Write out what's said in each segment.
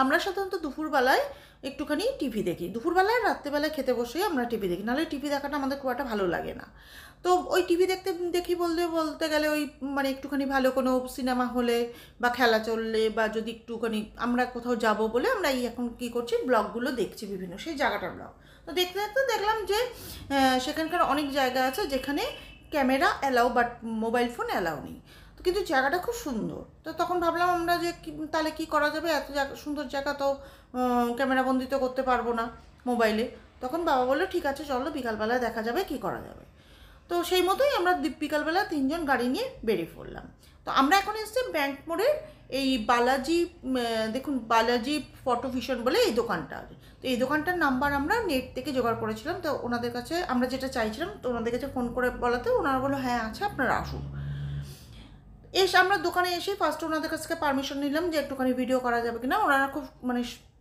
আমরা সাধারণত দুপুরবেলায় একটুখানি টিভি দেখি, দুপুরবেলায় রাত্রেবেলায় খেতে বসেই আমরা টিভি দেখি, নাহলে টিভি দেখাটা আমাদের খুব একটা ভালো লাগে না। তো ওই টিভি দেখি বলতে গেলে ওই মানে একটুখানি ভালো কোনো সিনেমা হলে বা খেলা চললে বা যদি একটুখানি আমরা কোথাও যাব বলে আমরা এই এখন কী করছি, ব্লগগুলো দেখছি বিভিন্ন সেই জায়গাটার ব্লগ। তো দেখতে দেখতে দেখলাম যে সেখানকার অনেক জায়গা আছে যেখানে camera allow but mobile phone allow নেই। তো কিন্তু জায়গাটা খুব সুন্দর। তো তখন ভাবলাম আমরা যে তাহলে কী করা যাবে, এত সুন্দর জায়গা তো ক্যামেরাবন্দি তো করতে পারবো না মোবাইলে। তখন বাবা বললো ঠিক আছে চলো বিকালবেলায় দেখা যাবে কী করা যাবে। তো সেই মতোই আমরা বিকালবেলা 3 জন গাড়ি নিয়ে বেরিয়ে পড়লাম। তো আমরা এখন এসেছি ব্যাংক মোড়ের এই বালাজি, দেখুন বালাজি ফটো ভিশন বলে এই দোকানটা। তো এই দোকানটার নাম্বার আমরা নেট থেকে জোগাড় করেছিলাম। তো ওনাদের কাছে আমরা যেটা চাইছিলাম, তো ওনাদের কাছে ফোন করে বলাতে ওনারা বললো হ্যাঁ আছে আপনারা আসুন। আমরা দোকানে এসে ফার্স্টে ওনাদের কাছ থেকে পারমিশন নিলাম যে একটুখানি ভিডিও করা যাবে কিনা। ওনারা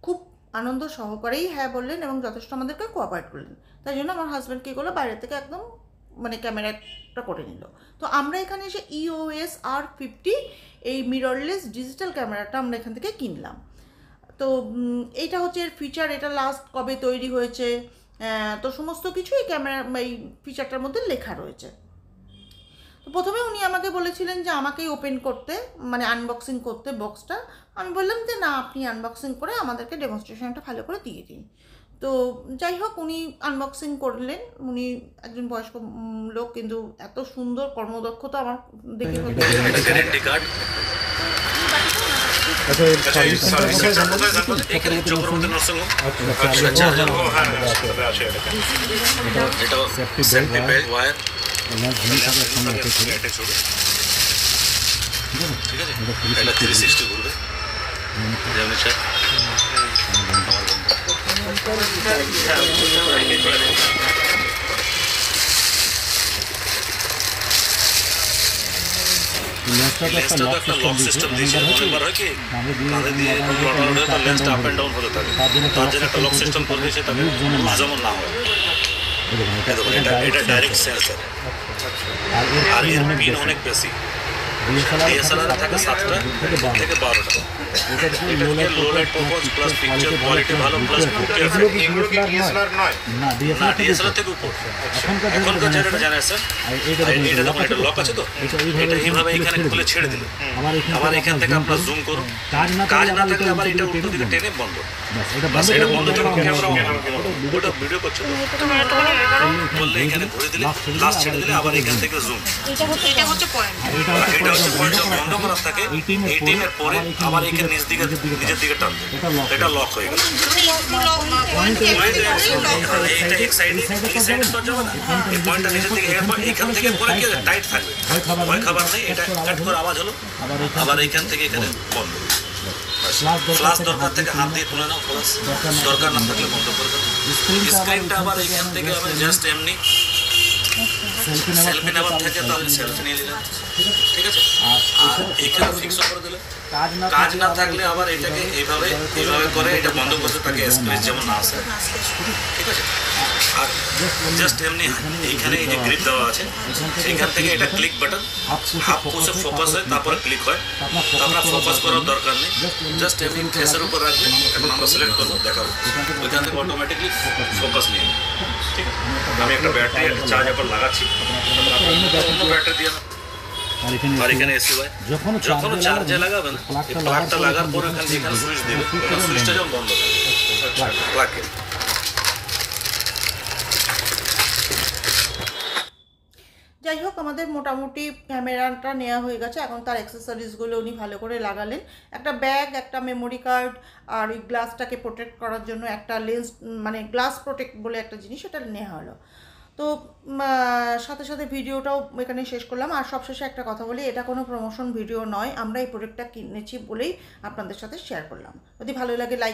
খুব আনন্দ সহকারেই হ্যাঁ বললেন এবং যথেষ্ট আমাদেরকে কোঅপারেট করলেন। তাই জন্য আমার হাজব্যান্ড কী করলো, বাইরে থেকে একদম ক্যামেরাটা করে নিল। তো আমরা এখানে এসে EOS R50 এই মিররলেস ডিজিটাল ক্যামেরাটা আমরা এখান থেকে কিনলাম। তো এইটা হচ্ছে এর ফিচার, এটা লাস্ট কবে তৈরি হয়েছে, তো সমস্ত কিছু এই এই ফিচারটার মধ্যে লেখা রয়েছে। তো প্রথমে উনি আমাকে বলেছিলেন যে আমাকেই ওপেন করতে, আনবক্সিং করতে বক্সটা। আমি বললাম যে না, আপনি আনবক্সিং করে আমাদেরকে ডেমনস্ট্রেশনটা ভালো করে দিয়ে দিন। তো যাই হোক উনি আনবক্সিং করলেন। উনি একজন বয়স্ক লোক, কিন্তু এত সুন্দর কর্মদক্ষতা আমার দেখে একটা লক সিস্টেম দিয়েছে। অনেকবার হয় কি কাঁধে দিয়ে লেন্সটা আপ অ্যান্ড ডাউন হতে থাকে, তার জন্য একটা লক সিস্টেম করে দিয়েছে, তাকে যেমন না হয়। এটা ডাইরেক্ট সেন্সর, আর এর পিন অনেক বেশি। DSLR থাকে 7টা থেকে 12টা। এটা low light purpose plus picture quality ভালো প্লাস DSLR নয়, না DSLR থেকে উপর। এখনকার যেটা জেনারেশন, এটা দেখুন এটা লক আছে, তো এটা এইভাবে এখানে খুলে ছেড়ে দিলে আবার এখান থেকে আপনার জুম করুন, কাজ না থাকলে আবার এটা উল্টো দিকে টেনে বন্ধ। এটা বন্ধ যখন ক্যামেরা ওটা ভিডিও করছে বললে এখানে ঘুরে দিলে লাস্ট ছেড়ে দিলে আবার এখান থেকে জুম। এটা হচ্ছে পয়েন্ট, এটা হচ্ছে পয়েন্ট বন্ধ করা থাকে। 18 এর পরে আবার এখানে নিজের দিকে টানবে, এটা লক হয়ে গেল। এটা এক সাইডে তো যাবে না, এই পয়েন্টটা নিজের দিকে এখান থেকে পরে কি টাইট থাকবে, ভয় খাবার নেই। এটা কাট করে আওয়াজ হলো, আবার এখান থেকে এখানে বন্ধ। ফ্লাশ দরকার থেকে হাত দিয়ে তুলে নাও, ফ্লাশ দরকার না থাকলে বন্ধ করে দাও। স্ক্রিনটা আবার এখান থেকে আবার জাস্ট এমনি সেলফি নেওয়ার থাকে, তাহলে সেলফি নিয়ে নিলাম, ঠিক আছে। আর এখানে ফিক্স করে দিলে কাজ না থাকলে আবার এটাকে এইভাবে করে এটা বন্ধ করতে থাকে, স্পেস যেমন না আসে, ঠিক আছে। আর জাস্ট এমনি এইখানে এই যে গ্রিপ দেওয়া আছে, সেইখান থেকে এটা ক্লিক বাটন, হাফ পুশে ফোকাস হয়, তারপরে ক্লিক হয়। আপনার ফোকাস করার দরকার নেই, জাস্ট এমনি ফেসের উপর রাখবে। এখন আমরা সিলেক্ট করবো, দেখাবো, ওইখান থেকে অটোমেটিকলি ফোকাস নিয়ে নেবে, ঠিক আছে। আমি একটা ব্যাটারি চার্জ এখন লাগাচ্ছি, ব্যাটারি দিয়ে আর এখানে এসি ভাই যখন চার্জে লাগাবেন, এই প্লাগটা লাগার পর এখানে সুইচ দিবে, সুইচটা যখন বন্ধ হবে প্লাগে। যাই হোক আমাদের মোটামুটি ক্যামেরাটা নেওয়া হয়ে গেছে। এখন তার অ্যাক্সেসরিজগুলো উনি ভালো করে লাগালেন, একটা ব্যাগ, একটা মেমোরি কার্ড, আর ওই গ্লাসটাকে প্রোটেক্ট করার জন্য একটা লেন্স, গ্লাস প্রোটেক্ট বলে একটা জিনিস, এটা নেওয়া হলো। তো সাথে সাথে ভিডিওটাও এখানে শেষ করলাম। আর সবশেষে একটা কথা বলি, এটা কোনো প্রমোশন ভিডিও নয়, আমরা এই প্রোডাক্টটা কিনেছি বলেই আপনাদের সাথে শেয়ার করলাম। যদি ভালো লাগে লাইক